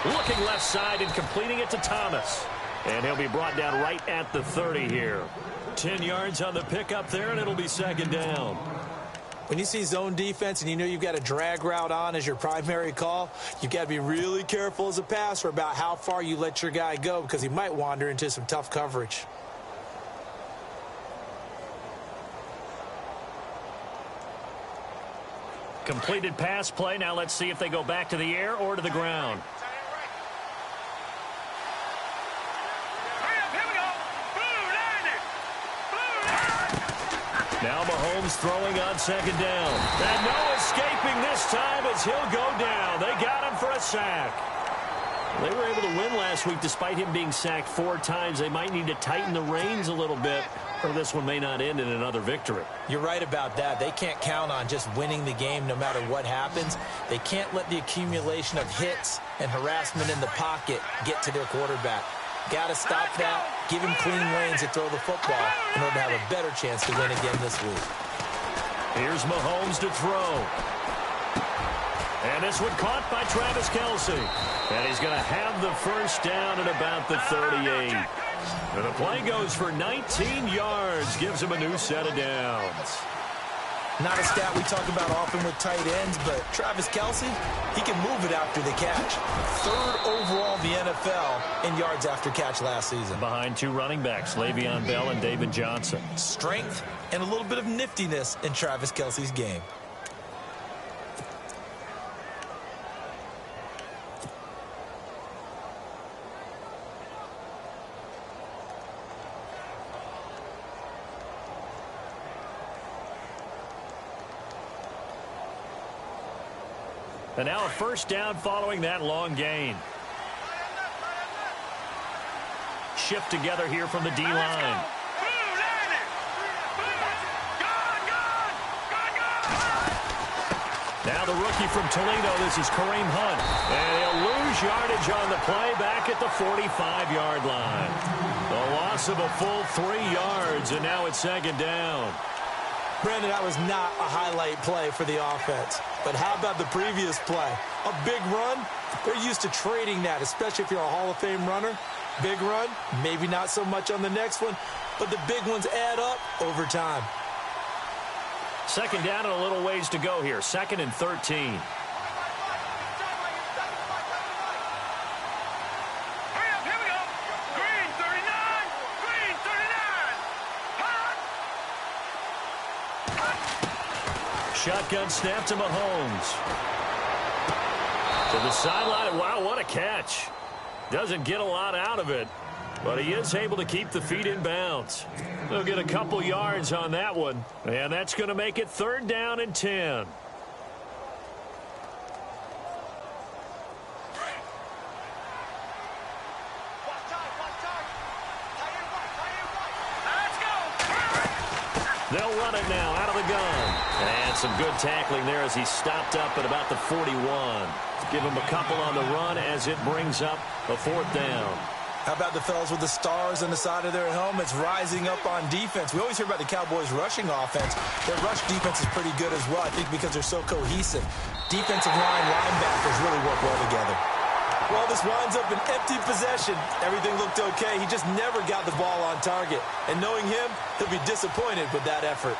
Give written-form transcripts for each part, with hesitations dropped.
Looking left side and completing it to Thomas. And he'll be brought down right at the 30 here. 10 yards on the pickup there, and it'll be second down. When you see zone defense and you know you've got a drag route on as your primary call, you've got to be really careful as a passer about how far you let your guy go because he might wander into some tough coverage. Completed pass play. Now let's see if they go back to the air or to the ground. Now Mahomes throwing on second down. And no escaping this time as he'll go down. They got him for a sack. They were able to win last week despite him being sacked 4 times. They might need to tighten the reins a little bit, or this one may not end in another victory. You're right about that. They can't count on just winning the game no matter what happens. They can't let the accumulation of hits and harassment in the pocket get to their quarterback. Got to stop that, give him clean lanes to throw the football in order to have a better chance to win again this week. Here's Mahomes to throw. And this one caught by Travis Kelce. And he's going to have the first down at about the 38. And the play goes for 19 yards, gives him a new set of downs. Not a stat we talk about often with tight ends, but Travis Kelce, he can move it after the catch. 3rd overall in the NFL in yards after catch last season. Behind 2 running backs, Le'Veon Bell and David Johnson. Strength and a little bit of niftiness in Travis Kelce's game. And now a first down following that long gain. Shift together here from the D-line. Now the rookie from Toledo, this is Kareem Hunt. And he'll lose yardage on the play back at the 45-yard line. The loss of a full 3 yards, and now it's second down. Brandon, that was not a highlight play for the offense. But how about the previous play? A big run? They're used to trading that, especially if you're a Hall of Fame runner. Big run, maybe not so much on the next one, but the big ones add up over time. Second down and a little ways to go here. 2nd and 13. Shotgun snap to Mahomes. To the sideline. Wow, what a catch. Doesn't get a lot out of it, but he is able to keep the feet in bounds. He'll get a couple yards on that one, and that's going to make it 3rd down and 10. They'll run it now out of the gun. And some good tackling there as he stopped up at about the 41. Give him a couple on the run as it brings up a 4th down. How about the fellas with the stars on the side of their helmets rising up on defense? We always hear about the Cowboys' rushing offense. Their rush defense is pretty good as well, I think, because they're so cohesive. Defensive line linebackers really work well together. Well, this winds up an empty possession. Everything looked okay. He just never got the ball on target. And knowing him, he'll be disappointed with that effort.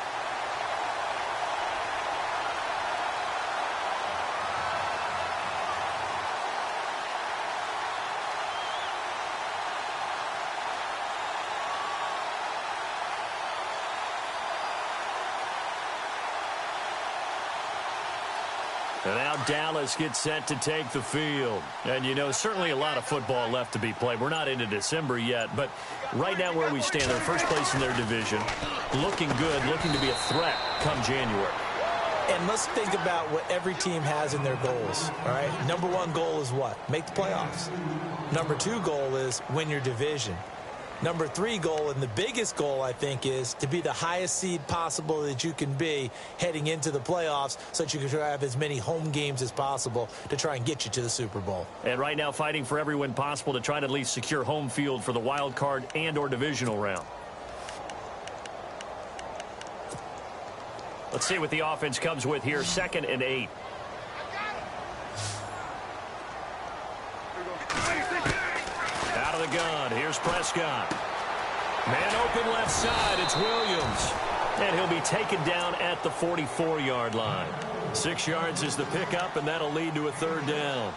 And now Dallas gets set to take the field. And, you know, certainly a lot of football left to be played. We're not into December yet, but right now where we stand, they're first place in their division. Looking good, looking to be a threat come January. And let's think about what every team has in their goals, all right? Number 1 goal is what? Make the playoffs. Number 2 goal is win your division. Number 3 goal, and the biggest goal, I think, is to be the highest seed possible that you can be heading into the playoffs so that you can have as many home games as possible to try and get you to the Super Bowl. And right now fighting for every win possible to try to at least secure home field for the wild card and or divisional round. Let's see what the offense comes with here. 2nd and 8. Out of the gun, here's Prescott. Man open left side, it's Williams. And he'll be taken down at the 44-yard line. 6 yards is the pickup, and that'll lead to a third down.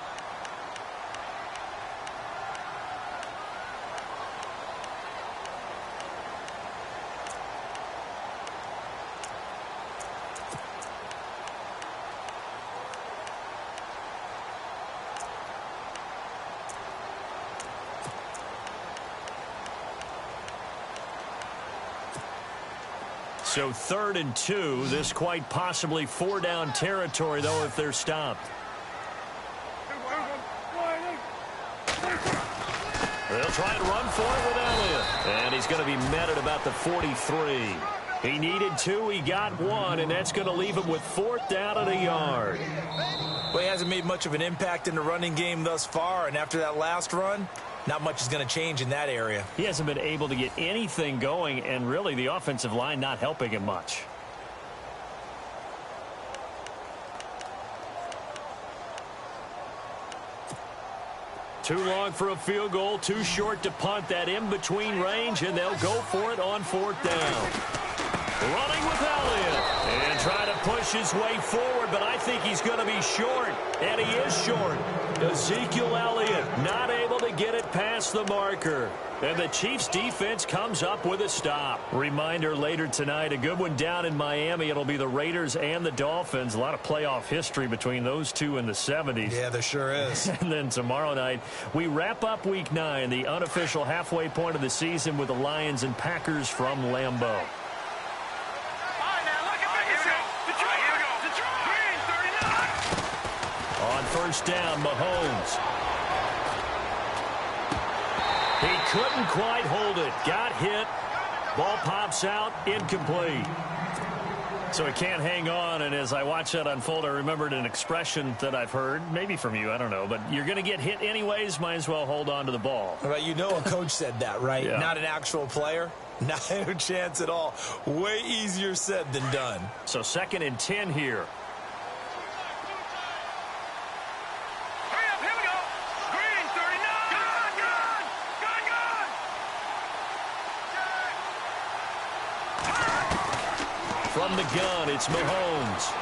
So 3rd and 2. This quite possibly 4-down territory, though, if they're stopped. They'll try and run for it with Elliott. And he's going to be met at about the 43. He needed 2. He got 1, and that's going to leave him with 4th down and a yard. Well, he hasn't made much of an impact in the running game thus far, and after that last run, not much is going to change in that area. He hasn't been able to get anything going, and really the offensive line not helping him much. Too long for a field goal, too short to punt. That in-between range, and they'll go for it on 4th down. Running with Elliott. And try to push his way forward, but I think he's going to be short. And he is short. Ezekiel Elliott not able to get it past the marker. And the Chiefs defense comes up with a stop. Reminder later tonight, a good one down in Miami. It'll be the Raiders and the Dolphins. A lot of playoff history between those two in the 70s. Yeah, there sure is. And then tomorrow night, we wrap up Week 9, the unofficial halfway point of the season with the Lions and Packers from Lambeau. On 1st down, Mahomes. He couldn't quite hold it. Got hit. Ball pops out. Incomplete. So he can't hang on, and as I watch that unfold, I remembered an expression that I've heard, maybe from you, I don't know, but you're going to get hit anyways, might as well hold on to the ball. Right, you know a coach said that, right? Yeah. Not an actual player. Not a chance at all. Way easier said than done. So 2nd and 10 here. From the gun, it's Mahomes.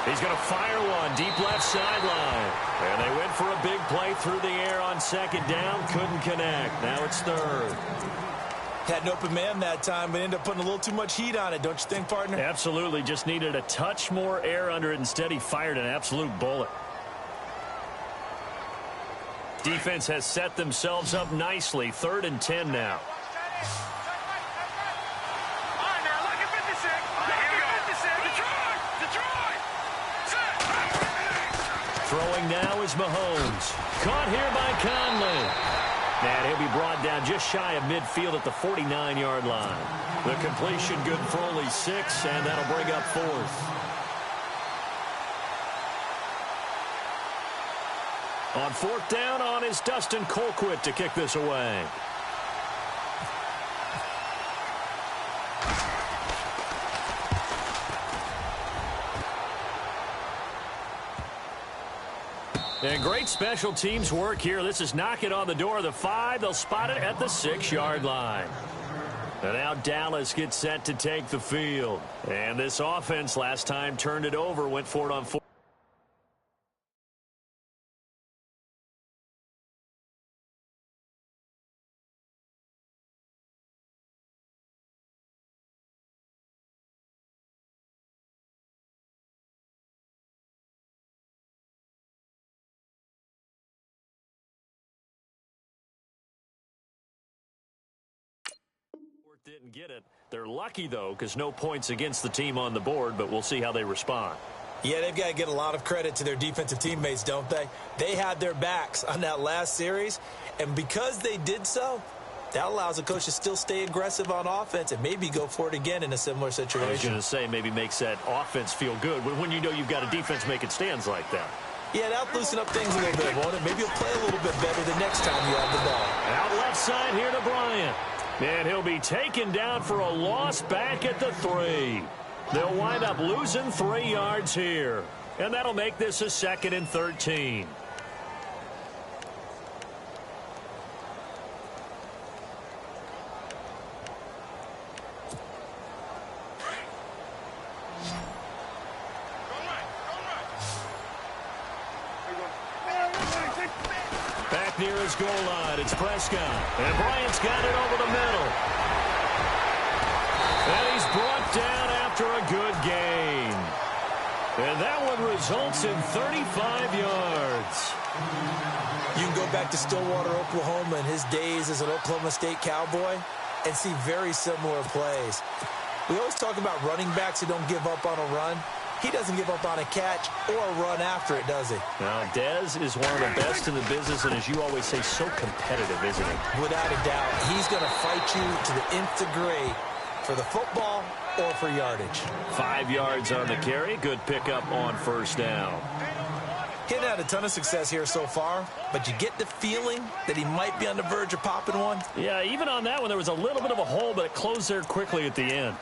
He's going to fire one deep left sideline. And they went for a big play through the air on 2nd down. Couldn't connect. Now it's 3rd. Had an open man that time, but ended up putting a little too much heat on it, don't you think, partner? Absolutely. Just needed a touch more air under it. Instead, he fired an absolute bullet. Defense has set themselves up nicely. 3rd and 10 now. Throwing now is Mahomes. Caught here by Conley. And he'll be brought down just shy of midfield at the 49-yard line. The completion good for only 6, and that'll bring up 4th. On 4th down, on is Dustin Colquitt to kick this away. And great special teams work here. This is knocking on the door of the 5. They'll spot it at the 6-yard line. And now Dallas gets set to take the field. And this offense last time turned it over, went for it on 4. Didn't get it. They're lucky, though, because no points against the team on the board, but we'll see how they respond. Yeah, they've got to get a lot of credit to their defensive teammates, don't they? They had their backs on that last series, and because they did so, that allows the coach to still stay aggressive on offense and maybe go for it again in a similar situation. I was going to say, maybe makes that offense feel good when you know you've got a defense making stands like that. Yeah, that'll loosen up things a little bit, won't it? Maybe you'll play a little bit better the next time you have the ball. Out left side here to Bryant. And he'll be taken down for a loss back at the 3. They'll wind up losing 3 yards here. And that'll make this a 2nd and 13. back near his goal line. It's Prescott. And Bryant's got it over the middle. And he's brought down after a good gain. And that one results in 35 yards. You can go back to Stillwater, Oklahoma, in his days as an Oklahoma State Cowboy and see very similar plays. We always talk about running backs who don't give up on a run. He doesn't give up on a catch or a run after it, does he? Now, Dez is one of the best in the business, and as you always say, so competitive, isn't he? Without a doubt, he's going to fight you to the nth degree for the football or for yardage. 5 yards on the carry. Good pickup on first down. He hasn't had a ton of success here so far, but you get the feeling that he might be on the verge of popping one. Yeah, even on that one, there was a little bit of a hole, but it closed there quickly at the end.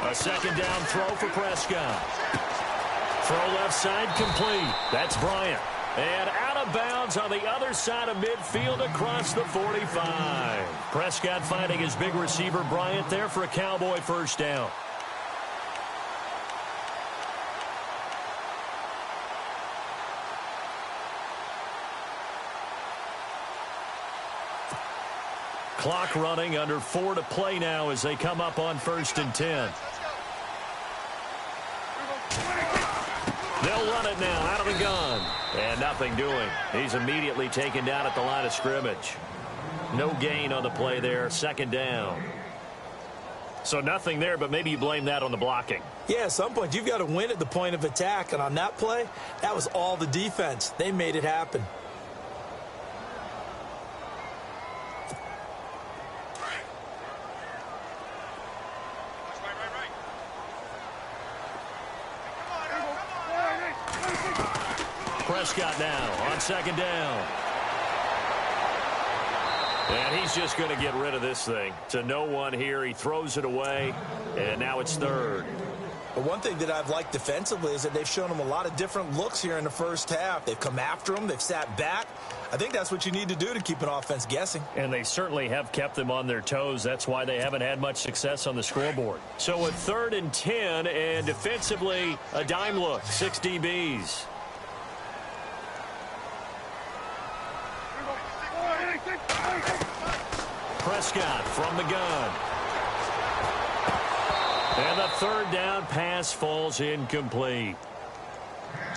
A second down throw for Prescott. Throw left side complete. That's Bryant. And out of bounds on the other side of midfield across the 45. Prescott finding his big receiver Bryant there for a Cowboy first down. Clock running, under 4 to play now as they come up on 1st and 10. They'll run it now out of the gun. And nothing doing. He's immediately taken down at the line of scrimmage. No gain on the play there. Second down. So nothing there, but maybe you blame that on the blocking. Yeah, at some point you've got to win at the point of attack. And on that play, that was all the defense. They made it happen. Prescott now on second down. And he's just going to get rid of this thing. To no one here. He throws it away, and now it's third. But one thing that I've liked defensively is that they've shown him a lot of different looks here in the first half. They've come after him. They've sat back. I think that's what you need to do to keep an offense guessing. And they certainly have kept them on their toes. That's why they haven't had much success on the scoreboard. So a 3rd and 10, and defensively, a dime look. 6 DBs. Prescott from the gun. And the 3rd down pass falls incomplete.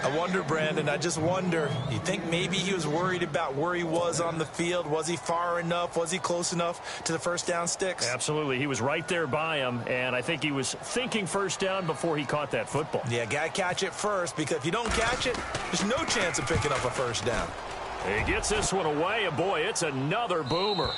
I wonder, Brandon, I just wonder, you think maybe he was worried about where he was on the field? Was he far enough? Was he close enough to the first down sticks? Absolutely. He was right there by him, and I think he was thinking first down before he caught that football. Yeah, got to catch it first, because if you don't catch it, there's no chance of picking up a first down. He gets this one away, and boy, it's another boomer.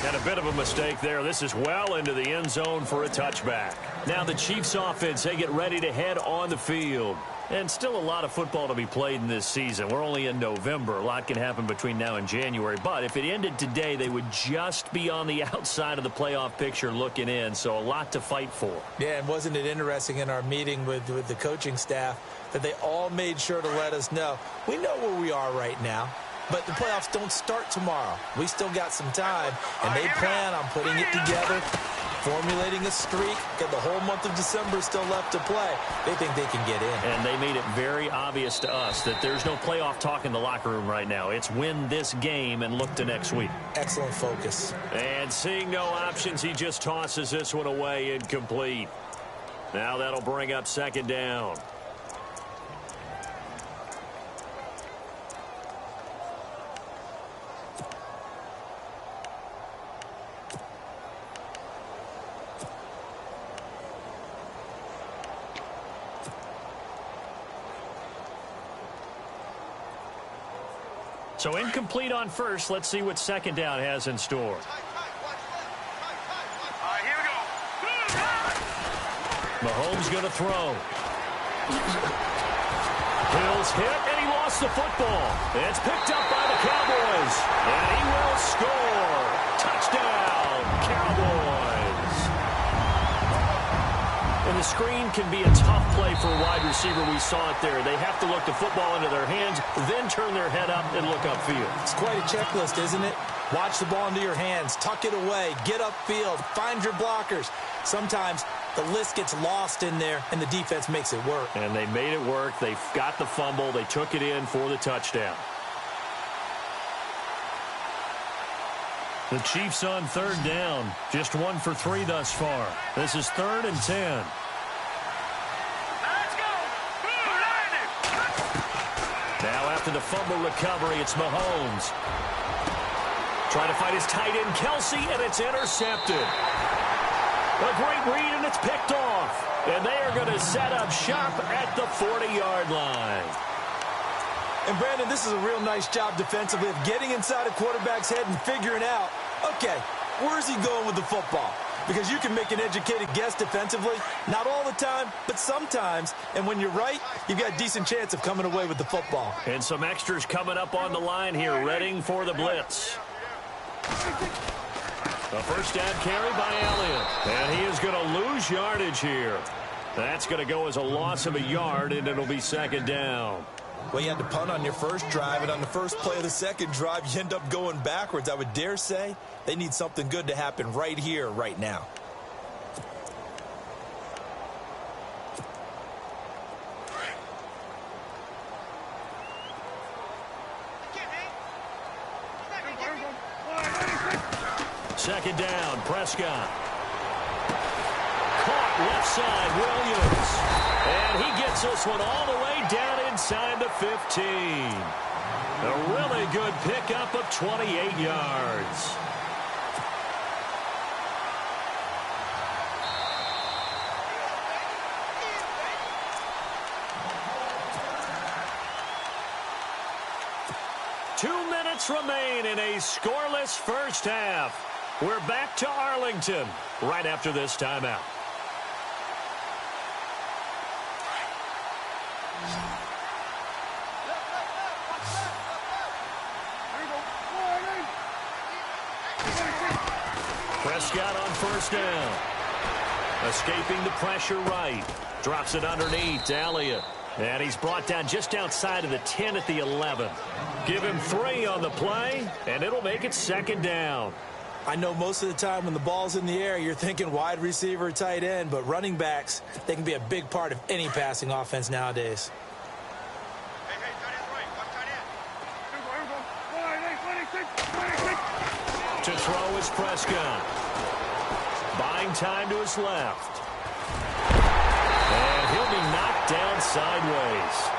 And a bit of a mistake there. This is well into the end zone for a touchback. Now the Chiefs offense, they get ready to head on the field. And still a lot of football to be played in this season. We're only in November. A lot can happen between now and January. But if it ended today, they would just be on the outside of the playoff picture looking in. So a lot to fight for. Yeah, and wasn't it interesting in our meeting with the coaching staff that they all made sure to let us know, we know where we are right now, but the playoffs don't start tomorrow. We still got some time, and they plan on putting it together, formulating a streak, got the whole month of December still left to play. They think they can get in. And they made it very obvious to us that there's no playoff talk in the locker room right now. It's win this game and look to next week. Excellent focus. And seeing no options, he just tosses this one away incomplete. Now that'll bring up second down. So incomplete on first. Let's see what second down has in store. Here we go. Mahomes going to throw. Hill's hit, and he lost the football. It's picked up by the Cowboys, and he will score. Touchdown, Cowboys. And the screen can be a tough play for a wide receiver. We saw it there. They have to look the football into their hands, then turn their head up and look upfield. It's quite a checklist, isn't it? Watch the ball into your hands, tuck it away, get upfield, find your blockers. Sometimes the list gets lost in there, and the defense makes it work. And they made it work. They got the fumble. They took it in for the touchdown. The Chiefs on third down. Just 1 for 3 thus far. This is 3rd and 10. Let's go. Now after the fumble recovery, it's Mahomes. Trying to find his tight end, Kelsey, and it's intercepted. A great read, and it's picked off. And they are going to set up shop at the 40-yard line. And, Brandon, this is a real nice job defensively of getting inside a quarterback's head and figuring out, okay, where is he going with the football? Because you can make an educated guess defensively, not all the time, but sometimes. And when you're right, you've got a decent chance of coming away with the football. And some extras coming up on the line here, readying for the blitz. A first down carry by Elliott. And he is going to lose yardage here. That's going to go as a loss of a yard, and it'll be 2nd down. Well, you had to punt on your first drive, and on the first play of the second drive, you end up going backwards. I would dare say they need something good to happen right here, right now. Second down, Prescott. Caught left side, Williams. And he gets this one all the way down inside the 15. A really good pickup of 28 yards. Two minutes remain in a scoreless first half. We're back to Arlington right after this timeout. Prescott on first down. Escaping the pressure right. Drops it underneath to Elliott. And he's brought down just outside of the 10 at the 11. Give him 3 on the play, and it'll make it 2nd down. I know most of the time when the ball's in the air, you're thinking wide receiver, tight end, but running backs, they can be a big part of any passing offense nowadays. To throw is Prescott. Buying time to his left. And he'll be knocked down sideways.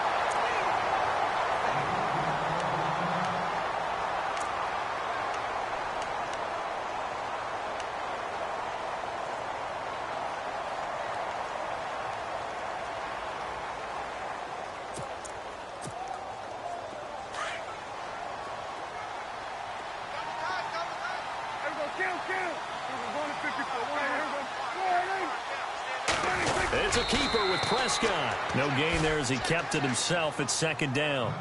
It's a keeper with Prescott. No gain there as he kept it himself at 2nd down.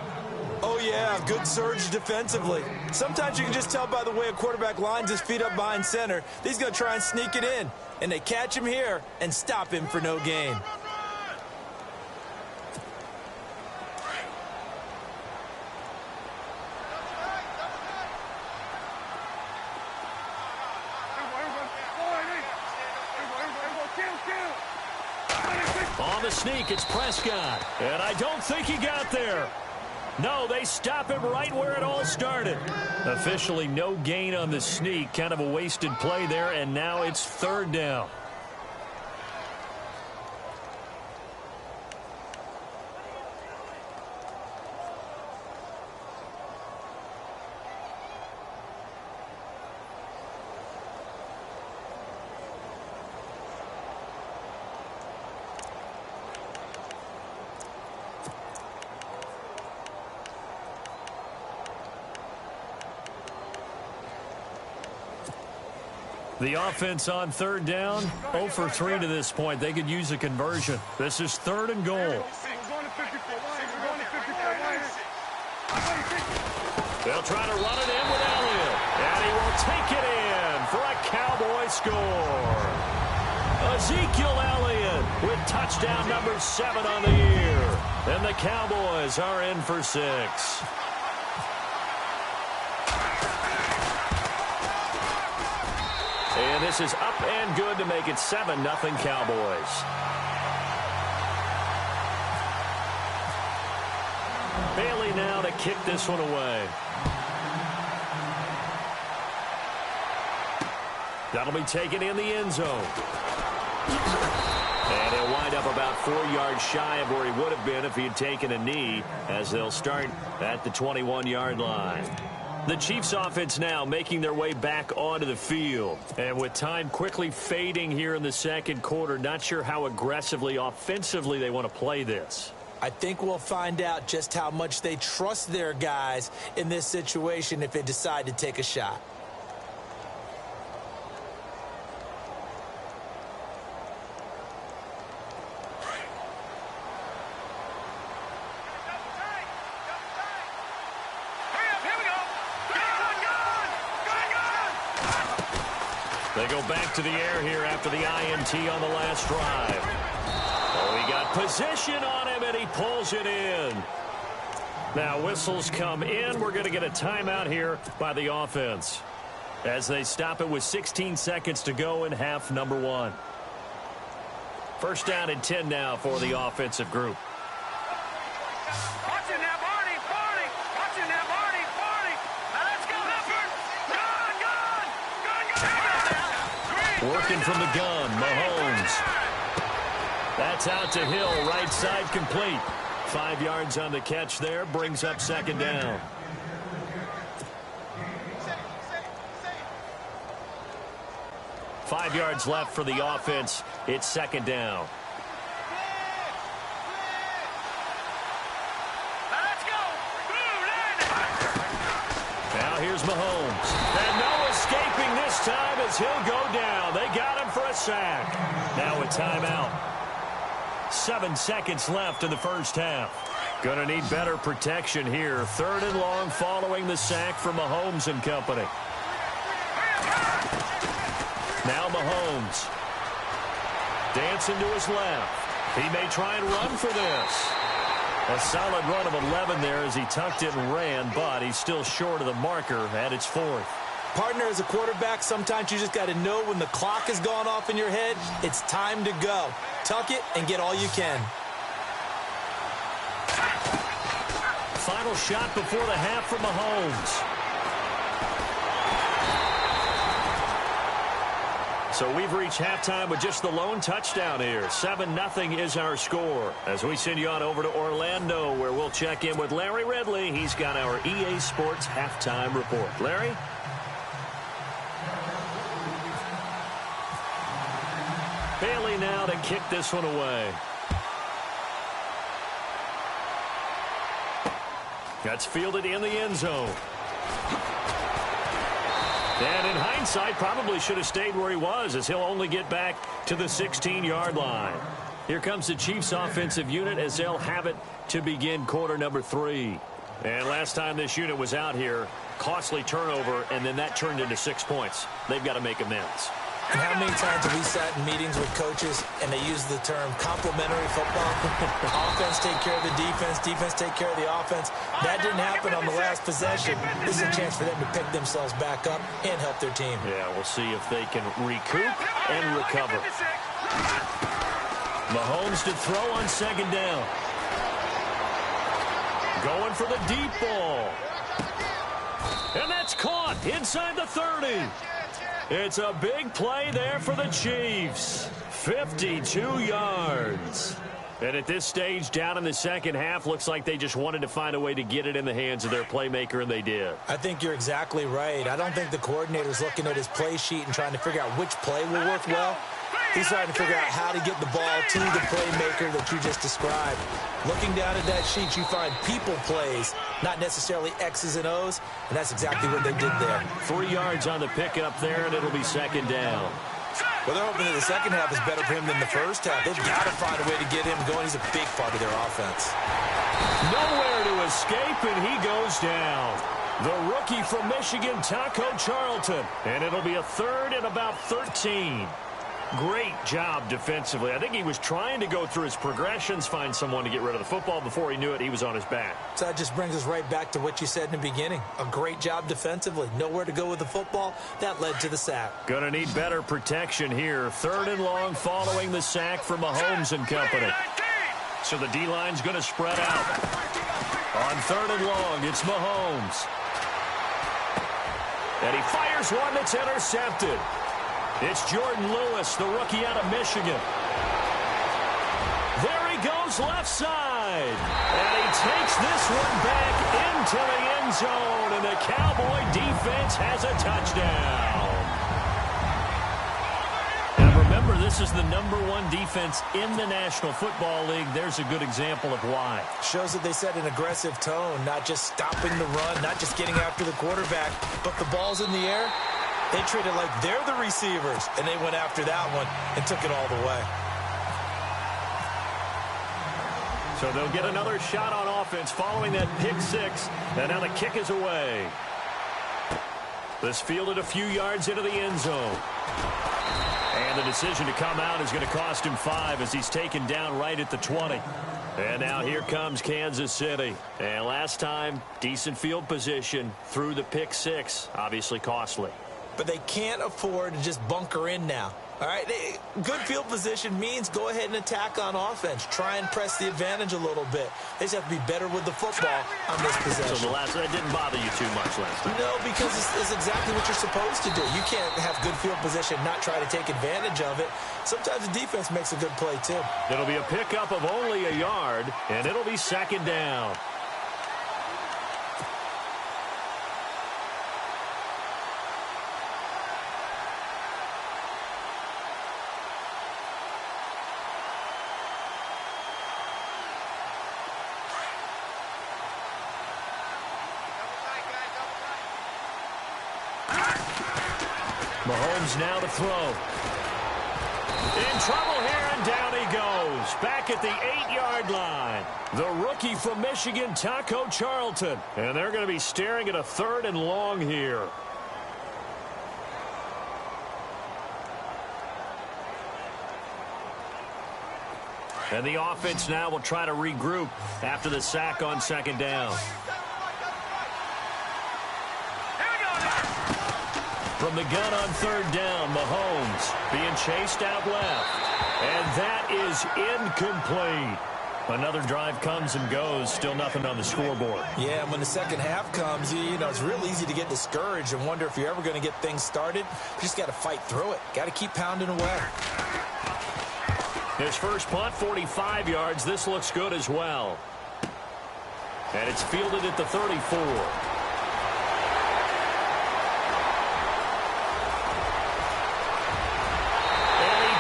Oh, yeah, good surge defensively. Sometimes you can just tell by the way a quarterback lines his feet up behind center. He's going to try and sneak it in. And they catch him here and stop him for no gain. On the sneak, it's Prescott. And I don't think he got there. No, they stop him right where it all started. Officially no gain on the sneak. Kind of a wasted play there, and now it's 3rd down. The offense on 3rd down, 0 for 3 to this point. They could use a conversion. This is 3rd and goal. They'll try to run it in with Elliott. And he will take it in for a Cowboy score. Ezekiel Elliott with touchdown number 7 on the year. And the Cowboys are in for 6. And this is up and good to make it 7-0 Cowboys. Bailey now to kick this one away. That'll be taken in the end zone. And he'll wind up about 4 yards shy of where he would have been if he had taken a knee, as they'll start at the 21-yard line. The Chiefs offense now making their way back onto the field. And with time quickly fading here in the second quarter, not sure how aggressively, offensively they want to play this. I think we'll find out just how much they trust their guys in this situation if they decide to take a shot. They go back to the air here after the INT on the last drive. Oh, he got position on him, and he pulls it in. Now, whistles come in. We're going to get a timeout here by the offense as they stop it with 16 seconds to go in half number 1. First down and 10 now for the offensive group. Working from the gun, Mahomes. That's out to Hill, right side complete. 5 yards on the catch there, brings up second down. Five yards left for the offense. It's second down. Now here's Mahomes. And no escaping this time as he'll go down. They got him for a sack. Now a timeout. 7 seconds left in the first half. Gonna need better protection here. 3rd and long following the sack from Mahomes and company. Now Mahomes. Dancing to his left. He may try and run for this. A solid run of 11 there as he tucked it and ran, but he's still short of the marker at its 4th. Partner, as a quarterback, sometimes you just got to know when the clock has gone off in your head, it's time to go. Tuck it and get all you can. Final shot before the half from Mahomes. So we've reached halftime with just the lone touchdown here. 7-0 is our score. As we send you on over to Orlando, where we'll check in with Larry Ridley. He's got our EA Sports halftime report. Larry? Bailey now to kick this one away. That's fielded in the end zone. And in hindsight, probably should have stayed where he was, as he'll only get back to the 16-yard line. Here comes the Chiefs offensive unit as they'll have it to begin quarter number 3. And last time this unit was out here, costly turnover, and then that turned into 6 points. They've got to make amends. And how many times have we sat in meetings with coaches and they use the term complementary football? Offense take care of the defense, defense take care of the offense. That didn't happen on the last possession. This is a chance for them to pick themselves back up and help their team. Yeah, we'll see if they can recoup and recover. Mahomes to throw on second down. Going for the deep ball. And that's caught inside the 30. It's a big play there for the Chiefs. 52 yards. And at this stage, down in the second half, looks like they just wanted to find a way to get it in the hands of their playmaker, and they did. I think you're exactly right. I don't think the coordinator's looking at his play sheet and trying to figure out which play will work well. He's trying to figure out how to get the ball to the playmaker that you just described. Looking down at that sheet, you find people plays, not necessarily X's and O's, and that's exactly what they did there. 3 yards on the pickup there, and it'll be second down. Well, they're hoping that the second half is better for him than the first half. They've got to find a way to get him going. He's a big part of their offense. Nowhere to escape, and he goes down. The rookie from Michigan, Taco Charlton. And it'll be a 3rd and about 13. Great job defensively. I think he was trying to go through his progressions, find someone to get rid of the football. Before he knew it, he was on his back. So that just brings us right back to what you said in the beginning. A great job defensively. Nowhere to go with the football. That led to the sack. Going to need better protection here. 3rd and long following the sack from Mahomes and company. So the D-line's going to spread out. On 3rd and long, it's Mahomes. And he fires one that's intercepted. It's Jordan Lewis, the rookie out of Michigan. There he goes left side. And he takes this one back into the end zone. And the Cowboy defense has a touchdown. And remember, this is the #1 defense in the National Football League. There's a good example of why. Shows that they set an aggressive tone, not just stopping the run, not just getting after the quarterback, but the ball's in the air. They treat it like they're the receivers, and they went after that one and took it all the way. So they'll get another shot on offense following that pick six, and now the kick is away. This fielded a few yards into the end zone. And the decision to come out is going to cost him 5 as he's taken down right at the 20. And now here comes Kansas City. And last time, decent field position through the pick six. Obviously costly. But they can't afford to just bunker in now. All right, good field position means go ahead and attack on offense. Try and press the advantage a little bit. They just have to be better with the football on this possession. So that didn't bother you too much last time? No, because it's exactly what you're supposed to do. You can't have good field position, not try to take advantage of it. Sometimes the defense makes a good play, too. It'll be a pickup of only a yard, and it'll be 2nd down. Mahomes now to throw. In trouble here, and down he goes. Back at the 8-yard line. The rookie from Michigan, Taco Charlton. And they're going to be staring at a 3rd and long here. And the offense now will try to regroup after the sack on 2nd down. From the gun on 3rd down, Mahomes being chased out left. And that is incomplete. Another drive comes and goes. Still nothing on the scoreboard. Yeah, and when the second half comes, you know, it's real easy to get discouraged and wonder if you're ever going to get things started. You just got to fight through it. Got to keep pounding away. His first punt, 45 yards. This looks good as well. And it's fielded at the 34.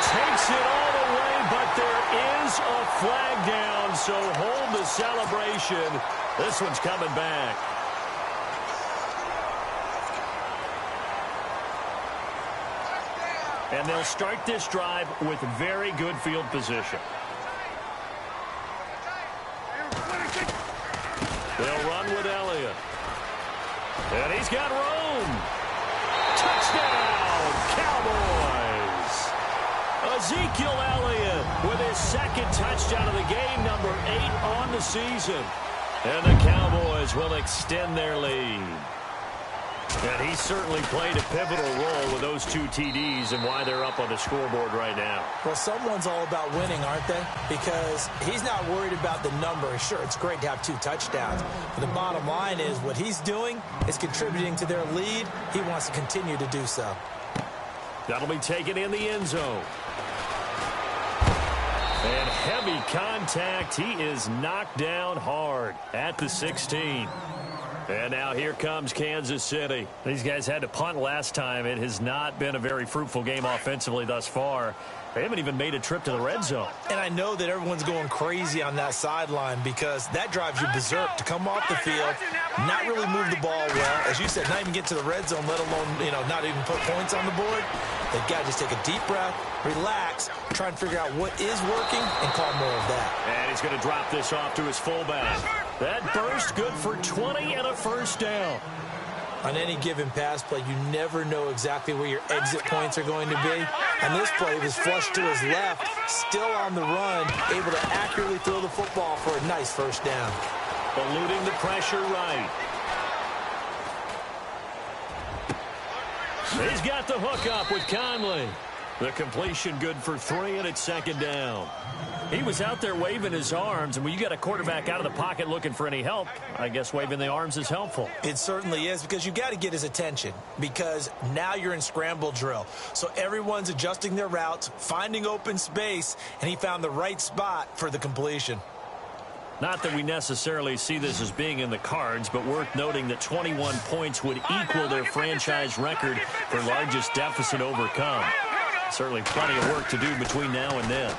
Takes it all the way, but there is a flag down, so hold the celebration. This one's coming back. And they'll start this drive with very good field position. They'll run with Elliott. And he's got room. Touchdown, Cowboys. Ezekiel Elliott with his 2nd touchdown of the game, number 8 on the season. And the Cowboys will extend their lead. And he certainly played a pivotal role with those 2 TDs and why they're up on the scoreboard right now. Well, someone's all about winning, aren't they? Because he's not worried about the number. Sure, it's great to have 2 touchdowns. But the bottom line is what he's doing is contributing to their lead. He wants to continue to do so. That'll be taken in the end zone. And heavy contact. He is knocked down hard at the 16. And now here comes Kansas City. These guys had to punt last time. It has not been a very fruitful game offensively thus far. They haven't even made a trip to the red zone. And I know that everyone's going crazy on that sideline because that drives you berserk to come off the field, not really move the ball well. As you said, not even get to the red zone, let alone, not even put points on the board. They've got to just take a deep breath, relax, try and figure out what is working, and call more of that. And he's going to drop this off to his fullback. That burst good for 20 and a first down. On any given pass play, you never know exactly where your exit points are going to be. And this play was flushed to his left, still on the run, able to accurately throw the football for a nice first down. Eluding the pressure right. He's got the hook up with Conley. The completion good for 3, and it's second down. He was out there waving his arms, and when you got a quarterback out of the pocket looking for any help, I guess waving the arms is helpful. It certainly is, because you got to get his attention, because now you're in scramble drill. So everyone's adjusting their routes, finding open space, and he found the right spot for the completion. Not that we necessarily see this as being in the cards, but worth noting that 21 points would equal their franchise record for largest deficit overcome. Certainly plenty of work to do between now and then.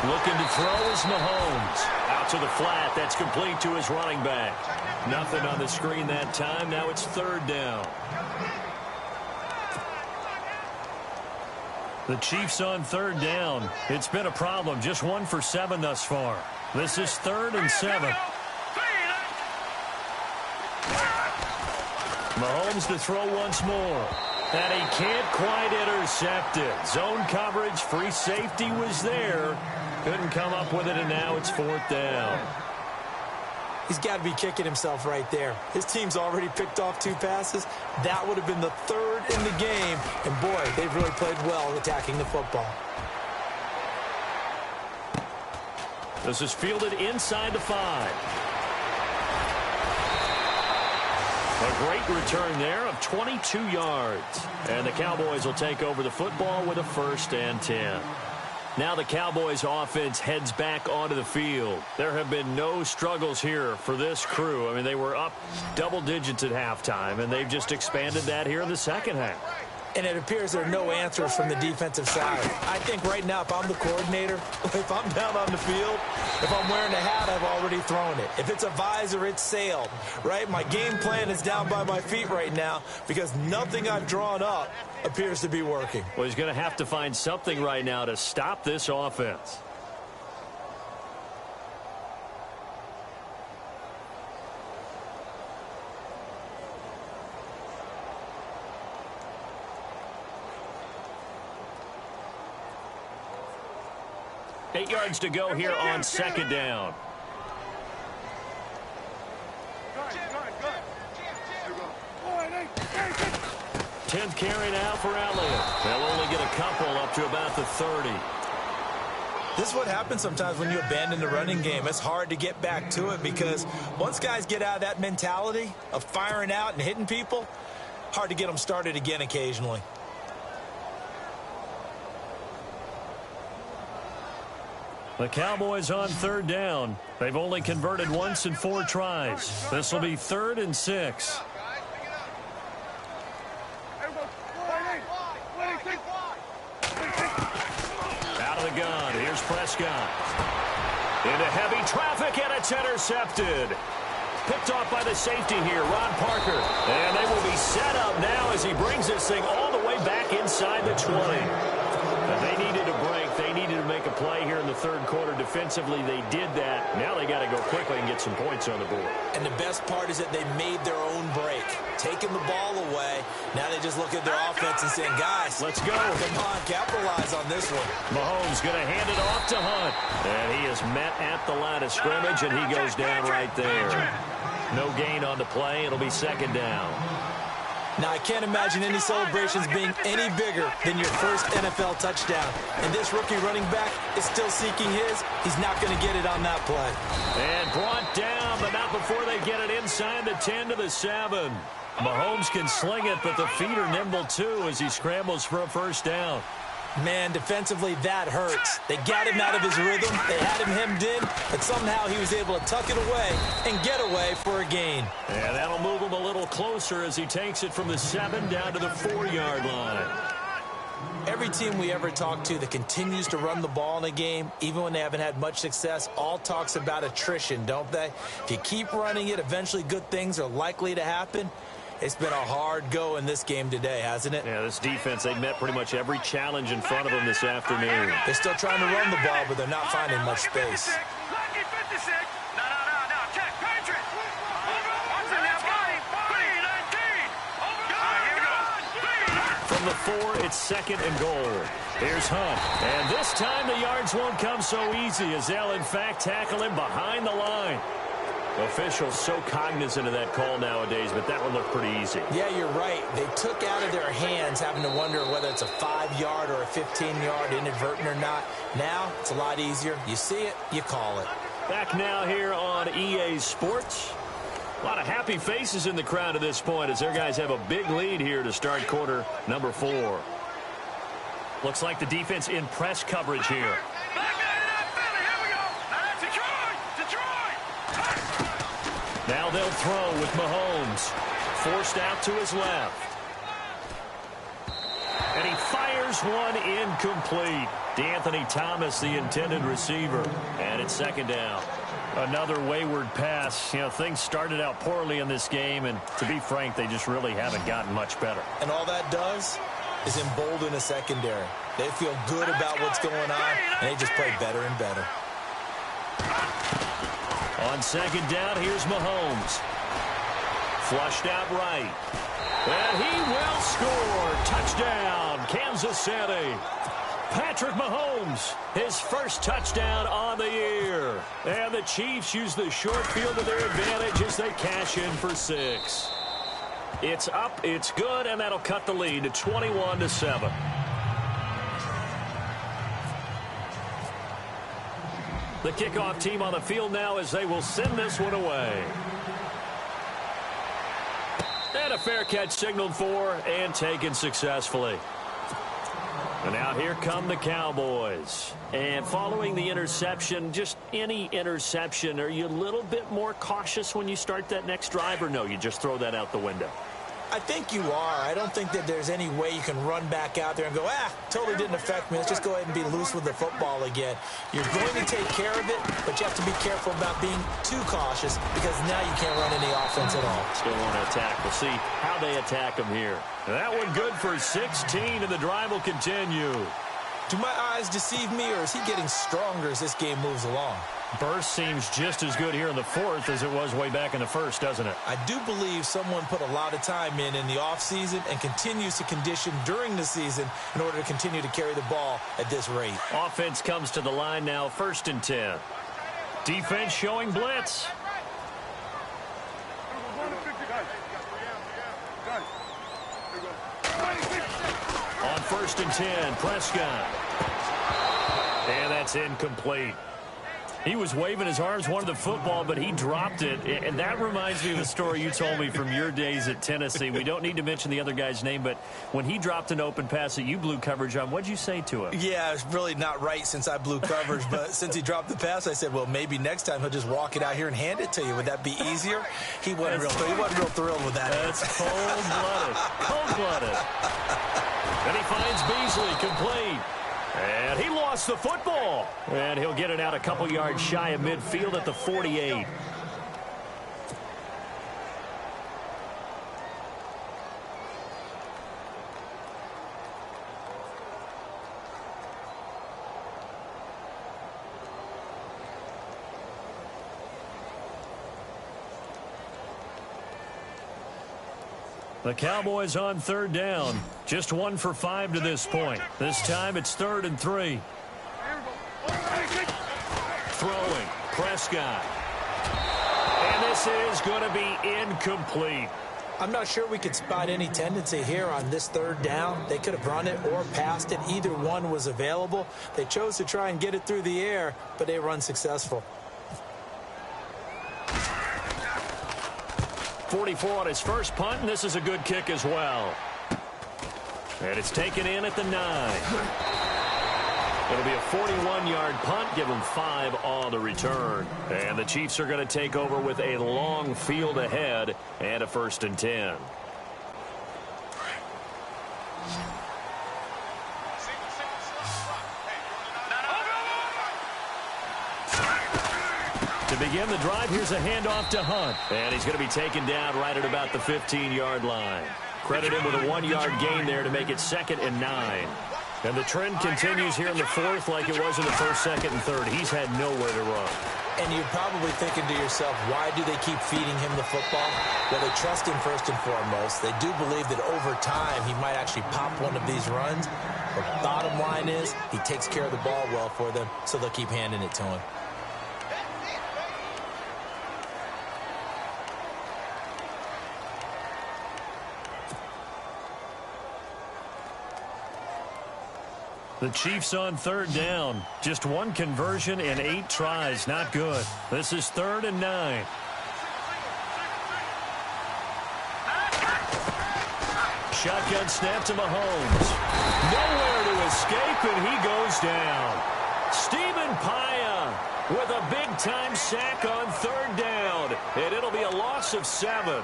Looking to throw is Mahomes. Out to the flat. That's complete to his running back. Nothing on the screen that time. Now it's third down. The Chiefs on third down. It's been a problem. Just 1 for 7 thus far. This is 3rd and 7. Mahomes to throw once more. And he can't quite intercept it. Zone coverage, free safety was there. Couldn't come up with it, and now it's 4th down. He's got to be kicking himself right there. His team's already picked off 2 passes. That would have been the 3rd in the game. And, boy, they've really played well attacking the football. This is fielded inside the 5. A great return there of 22 yards. And the Cowboys will take over the football with a 1st and 10. Now the Cowboys offense heads back onto the field. There have been no struggles here for this crew. I mean, they were up double digits at halftime, and they've just expanded that here in the second half. And it appears there are no answers from the defensive side. I think right now, if I'm the coordinator, if I'm down on the field, if I'm wearing a hat, I've already thrown it. If it's a visor, it's sailed, right? My game plan is down by my feet right now because nothing I've drawn up appears to be working. Well, he's going to have to find something right now to stop this offense. Eight yards to go here on second down. Tenth carry now for Elliott. They'll only get a couple up to about the 30. This is what happens sometimes when you abandon the running game. It's hard to get back to it because once guys get out of that mentality of firing out and hitting people, hard to get them started again occasionally. The Cowboys on third down. They've only converted once in 4 tries. This will be 3rd and 6. Out of the gun. Here's Prescott. Into heavy traffic, and it's intercepted. Picked off by the safety here, Ron Parker. And they will be set up now as he brings this thing all the way back inside the 20. And they needed a break. They needed to make a play here in the 3rd quarter. Defensively, they did that. Now they got to go quickly and get some points on the board. And the best part is that they made their own break. Taking the ball away. Now they just look at their offense and saying, guys, let's go. Come on, capitalize on this one. Mahomes going to hand it off to Hunt. And he is met at the line of scrimmage, and he goes down right there. No gain on the play. It'll be 2nd down. Now, I can't imagine any celebrations being any bigger than your first NFL touchdown. And this rookie running back is still seeking his. He's not going to get it on that play. And brought down, but not before they get it inside the 10 to the 7. Mahomes can sling it, but the feet are nimble too as he scrambles for a 1st down. Man, defensively, that hurts. They got him out of his rhythm. They had him hemmed in, but somehow he was able to tuck it away and get away for a gain. And that'll move him a little closer as he takes it from the 7 down to the 4-yard line. Every team we ever talk to that continues to run the ball in a game, even when they haven't had much success, all talks about attrition, don't they? If you keep running it, eventually good things are likely to happen. It's been a hard go in this game today, hasn't it? Yeah, this defense, they've met pretty much every challenge in front of them this afternoon. They're still trying to run the ball, but they're not finding much space. the 4. It's 2nd and goal. Here's Hunt. And this time the yards won't come so easy as they'll, in fact, tackle him behind the line. Officials so cognizant of that call nowadays, but that one looked pretty easy. Yeah, you're right. They took out of their hands having to wonder whether it's a 5-yard or a 15-yard inadvertent or not. Now, it's a lot easier. You see it, you call it. Back now here on EA Sports. A lot of happy faces in the crowd at this point as their guys have a big lead here to start quarter number 4. Looks like the defense in press coverage here. Now they'll throw with Mahomes. Forced out to his left. And he fires one incomplete. DeAnthony Thomas, the intended receiver. And it's 2nd down. Another wayward pass. You know, things started out poorly in this game, and to be frank, they just really haven't gotten much better. And all that does is embolden the secondary. They feel good about what's going on, and they just play better and better. On 2nd down, here's Mahomes. Flushed out right. And he will score. Touchdown, Kansas City. Patrick Mahomes, his first touchdown on the year. And the Chiefs use the short field to their advantage as they cash in for 6. It's up, it's good, and that'll cut the lead to 21-7. The kickoff team on the field now as they will send this one away. And a fair catch signaled for and taken successfully. And now here come the Cowboys. And following the interception, just any interception, are you a little bit more cautious when you start that next drive, or no, you just throw that out the window? I think you are. I don't think that there's any way you can run back out there and go, totally didn't affect me. Let's just go ahead and be loose with the football again. You're going to take care of it, but you have to be careful about being too cautious because now you can't run any offense at all. Still want to attack. We'll see how they attack them here. That one good for 16, and the drive will continue. Do my eyes deceive me, or is he getting stronger as this game moves along? Burst seems just as good here in the 4th as it was way back in the 1st, doesn't it? I do believe someone put a lot of time in the offseason and continues to condition during the season in order to continue to carry the ball at this rate. Offense comes to the line now, 1st and 10. Defense showing blitz. On 1st and 10, Prescott. And that's incomplete. He was waving his arms, wanted the football, but he dropped it. And that reminds me of the story you told me from your days at Tennessee. We don't need to mention the other guy's name, but when he dropped an open pass that you blew coverage on, what'd you say to him? Yeah, it's really not right since I blew coverage, but since he dropped the pass, I said, well, maybe next time he'll just walk it out here and hand it to you. Would that be easier? He wasn't real thrilled with that. That's cold-blooded. Cold-blooded. And he finds Beasley complete. And he lost the football. And he'll get it out a couple yards shy of midfield at the 48. The Cowboys on 3rd down. Just 1 for 5 to this point. This time it's 3rd and 3. Throwing. Prescott. And this is going to be incomplete. I'm not sure we could spot any tendency here on this 3rd down. They could have run it or passed it. Either one was available. They chose to try and get it through the air, but they were unsuccessful. 44 on his first punt, and this is a good kick as well. And it's taken in at the 9. It'll be a 41-yard punt, give him 5 on the return. And the Chiefs are going to take over with a long field ahead and a 1st and 10. To begin the drive, here's a handoff to Hunt. And he's going to be taken down right at about the 15-yard line. Credit him with a 1-yard gain there to make it 2nd and 9. And the trend continues here in the fourth like it was in the first, second, and third. He's had nowhere to run. And you're probably thinking to yourself, why do they keep feeding him the football? Well, they trust him first and foremost. They do believe that over time he might actually pop one of these runs. But bottom line is he takes care of the ball well for them, so they'll keep handing it to him. The Chiefs on third down. Just one conversion in 8 tries. Not good. This is 3rd and 9. Shotgun snap to Mahomes. Nowhere to escape, and he goes down. Stephen Paya with a big-time sack on 3rd down. And it'll be a loss of 7.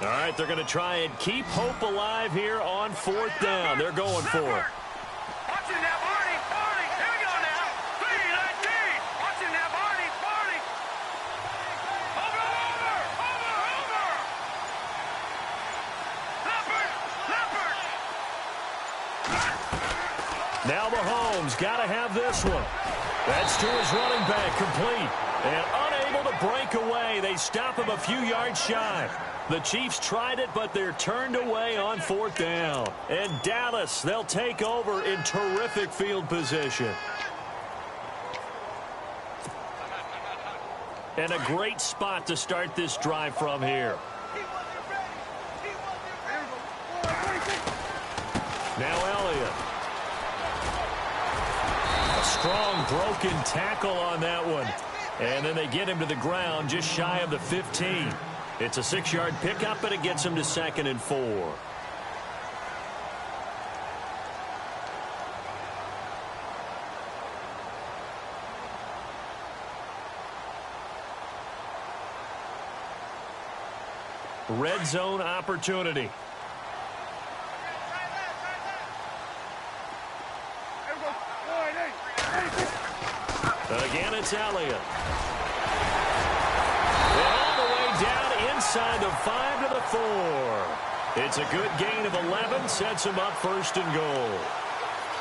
All right, they're going to try and keep hope alive here on 4th down. They're going for it. Watching that, Barney. Here we go now. 3-19. Watching that, Barney. Over. Leopard. Now Mahomes got to have this one. That's to his running back, complete. And unable to break away. They stop him a few yards shy. The Chiefs tried it, but they're turned away on 4th down. And Dallas, they'll take over in terrific field position. And a great spot to start this drive from here. Now Elliott. A strong broken tackle on that one. And then they get him to the ground just shy of the 15. It's a 6-yard pickup, and it gets him to 2nd and 4. Red zone opportunity. Again, it's Elliott. Inside the 5 to the 4. It's a good gain of 11. Sets him up 1st and goal.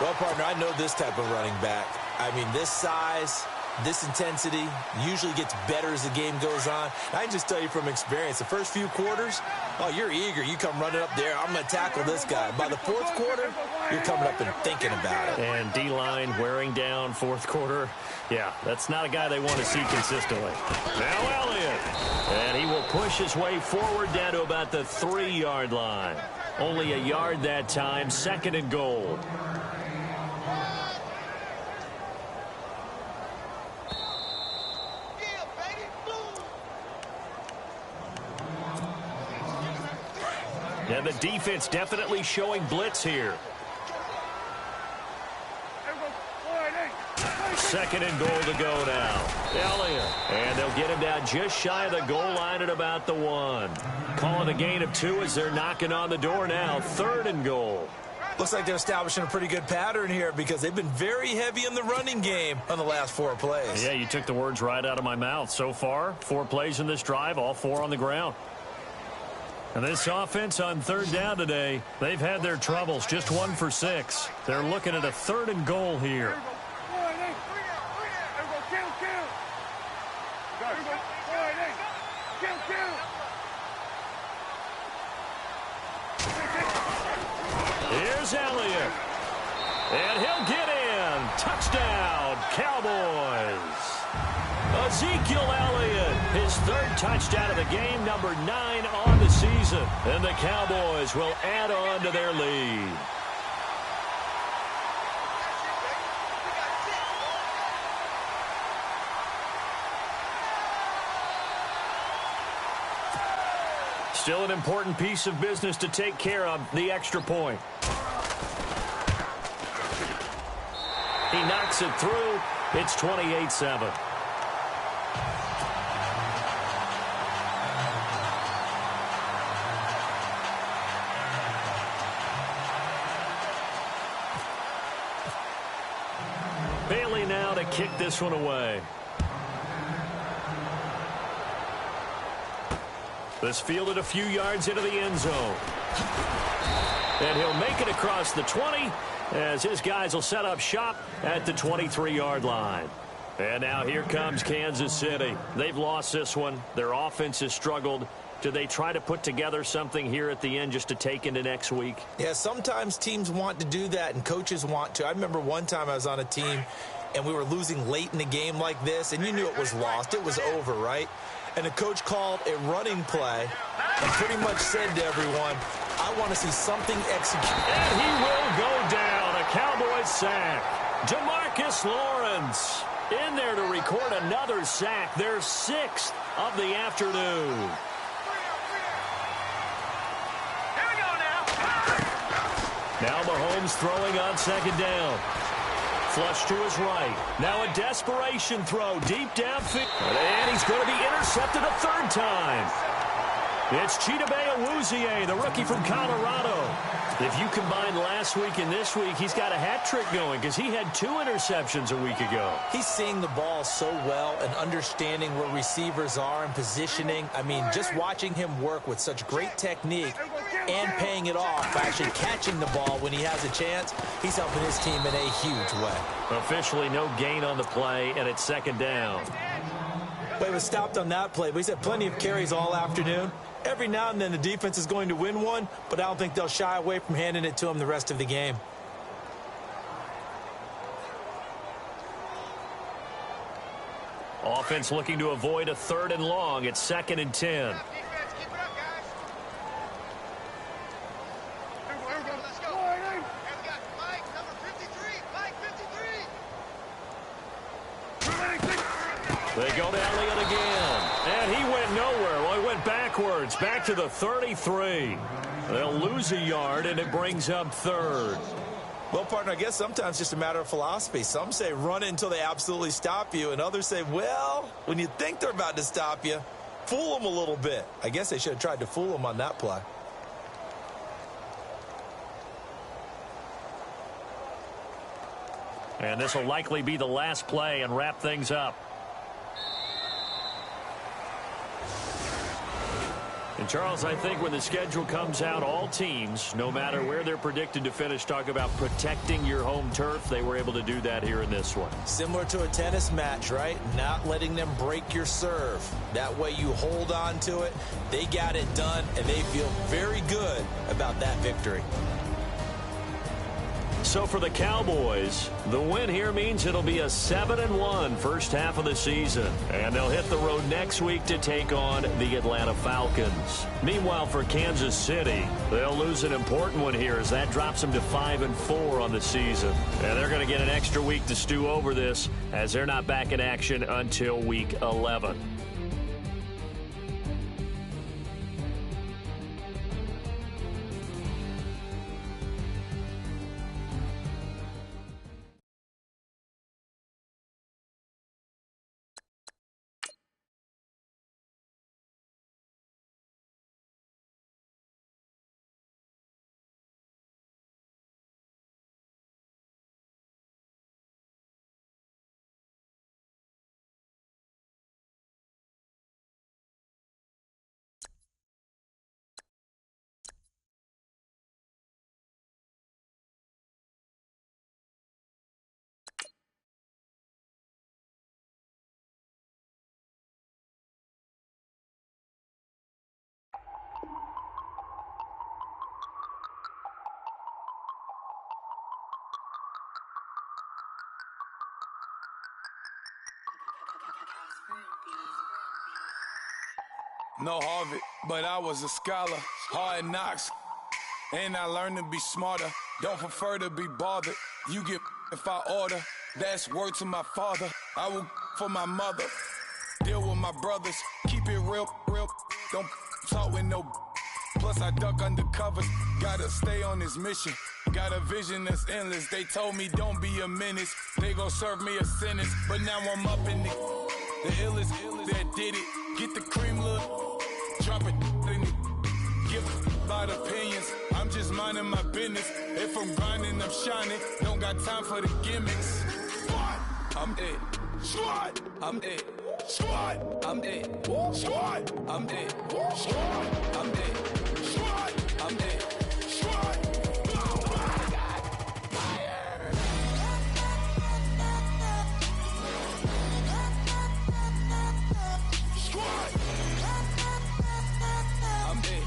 Well, partner, I know this type of running back. I mean, this size, this intensity usually gets better as the game goes on. I can just tell you from experience, the first few quarters, oh, you're eager. You come running up there. I'm going to tackle this guy. By the 4th quarter, you're coming up and thinking about it. And D-line wearing down 4th quarter. Yeah, that's not a guy they want to see consistently. Now Elliott. And he will push his way forward down to about the 3-yard line. Only a yard that time. 2nd and goal. And the defense definitely showing blitz here. 2nd and goal to go now. Elliott. And they'll get him down just shy of the goal line at about the 1. Calling a gain of 2 as they're knocking on the door now. 3rd and goal. Looks like they're establishing a pretty good pattern here because they've been very heavy in the running game on the last 4 plays. Yeah, you took the words right out of my mouth. So far, 4 plays in this drive, all 4 on the ground. And this offense on 3rd down today, they've had their troubles. Just 1 for 6. They're looking at a 3rd and goal here. Here's Elliott. And he'll get in. Touchdown, Cowboys. Ezekiel Elliott, his 3rd touchdown of the game, number 9 on the season. And the Cowboys will add on to their lead. Still an important piece of business to take care of, the extra point. He knocks it through. It's 28-7. Bailey now to kick this one away. This fielded a few yards into the end zone. And he'll make it across the 20 as his guys will set up shop at the 23-yard line. And now here comes Kansas City. They've lost this one. Their offense has struggled. Do they try to put together something here at the end just to take into next week? Yeah, sometimes teams want to do that and coaches want to. I remember one time I was on a team and we were losing late in the game like this, and you knew it was lost. It was over, right? And the coach called a running play and pretty much said to everyone, I want to see something executed. And he will go down. A Cowboys sack. Demarcus Lawrence in there to record another sack. Their 6th of the afternoon. Now Mahomes throwing on second down. Flush to his right. Now a desperation throw deep downfield. And he's going to be intercepted a third time. It's Chidobe Awuzie, the rookie from Colorado. If you combine last week and this week, he's got a hat trick going because he had 2 interceptions a week ago. He's seeing the ball so well and understanding where receivers are and positioning. I mean, just watching him work with such great technique and paying it off by actually catching the ball when he has a chance, he's helping his team in a huge way. Officially no gain on the play, and it's second down. But he was stopped on that play, but he's had plenty of carries all afternoon. Every now and then the defense is going to win one, but I don't think they'll shy away from handing it to him the rest of the game. Offense looking to avoid a 3rd and long. It's 2nd and 10. They go to Elliott again. And he went nowhere. Well, he went backwards. Back to the 33. They'll lose a yard, and it brings up 3rd. Well, partner, I guess sometimes it's just a matter of philosophy. Some say run it until they absolutely stop you, and others say, well, when you think they're about to stop you, fool them a little bit. I guess they should have tried to fool them on that play. And this will likely be the last play and wrap things up. And, Charles, I think when the schedule comes out, all teams, no matter where they're predicted to finish, talk about protecting your home turf. They were able to do that here in this one. Similar to a tennis match, right? Not letting them break your serve. That way you hold on to it. They got it done, and they feel very good about that victory. So for the Cowboys, the win here means it'll be a 7-1 first half of the season. And they'll hit the road next week to take on the Atlanta Falcons. Meanwhile, for Kansas City, they'll lose an important one here as that drops them to 5-4 on the season. And they're going to get an extra week to stew over this as they're not back in action until week 11. No Harvard, but I was a scholar. Hard knocks, and I learned to be smarter. Don't prefer to be bothered. You get if I order. That's word to my father. I will for my mother. Deal with my brothers. Keep it real, real. Don't talk with no. Plus I duck under covers. Gotta stay on this mission. Got a vision that's endless. They told me don't be a menace. They gon' serve me a sentence. But now I'm up in the illest that did it. Get the cream look. Drop it in it. Give about opinions. I'm just minding my business. If I'm grinding, I'm shining. Don't got time for the gimmicks. I'm it. I'm it. Squad, I'm dead. Squad, I'm dead. Squad, I'm dead. Squad, I'm dead. Squad. Oh my God. Fire. Squad, I'm dead.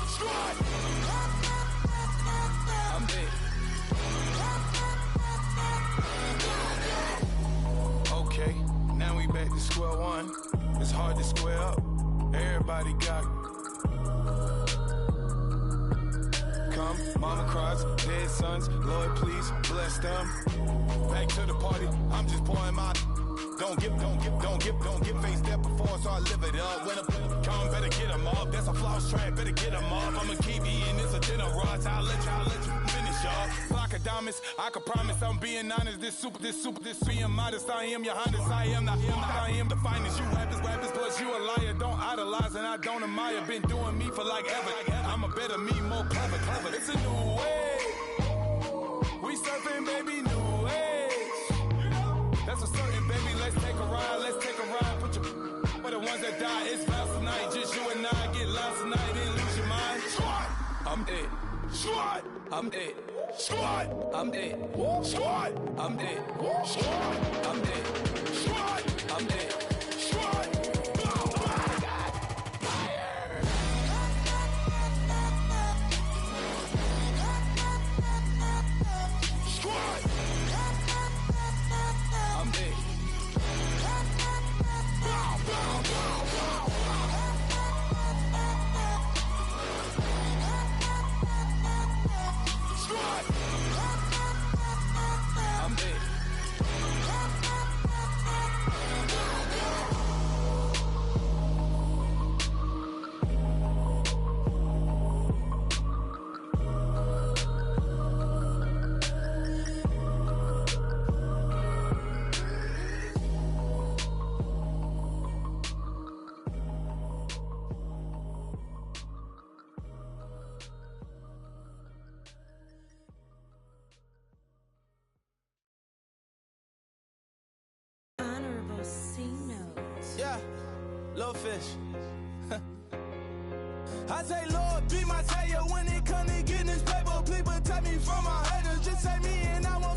Squad, I'm dead. Okay, now we back to square one. It's hard to square up. Everybody got come, mama cries, dead sons. Lord, please bless them. Back to the party. I'm just pouring my. Don't get face step before, so I live it up. When I come, better get 'em up. That's a floss track, better get 'em up. I'ma keep eating this a dinner rush. I'll let you finish up. Block of diamonds, I can promise I'm being honest. This being modest. I am your highness. I am I am the finest. You rappers, plus you a liar. Don't idolize and I don't admire. Been doing me for like ever. I'm a better me, more clever. It's a new way. We surfing, baby, new age. That's a certain, baby. Let's take a ride. Put your for the ones that die. It's vows tonight. Just you and I get lost tonight. Didn't lose your mind. Squad, I'm dead. Squad, I'm dead. Squad, I'm dead. Squad, I'm dead. Squad, I'm dead. Squad, I'm dead. Squad. Oh my God. Fire. Squad, I'm dead. Squad, I'm dead. Honorable C notes. Yeah, little fish. I say, Lord, be my savior when it comes to getting this paper. Please protect me from my haters. Just say me and I won't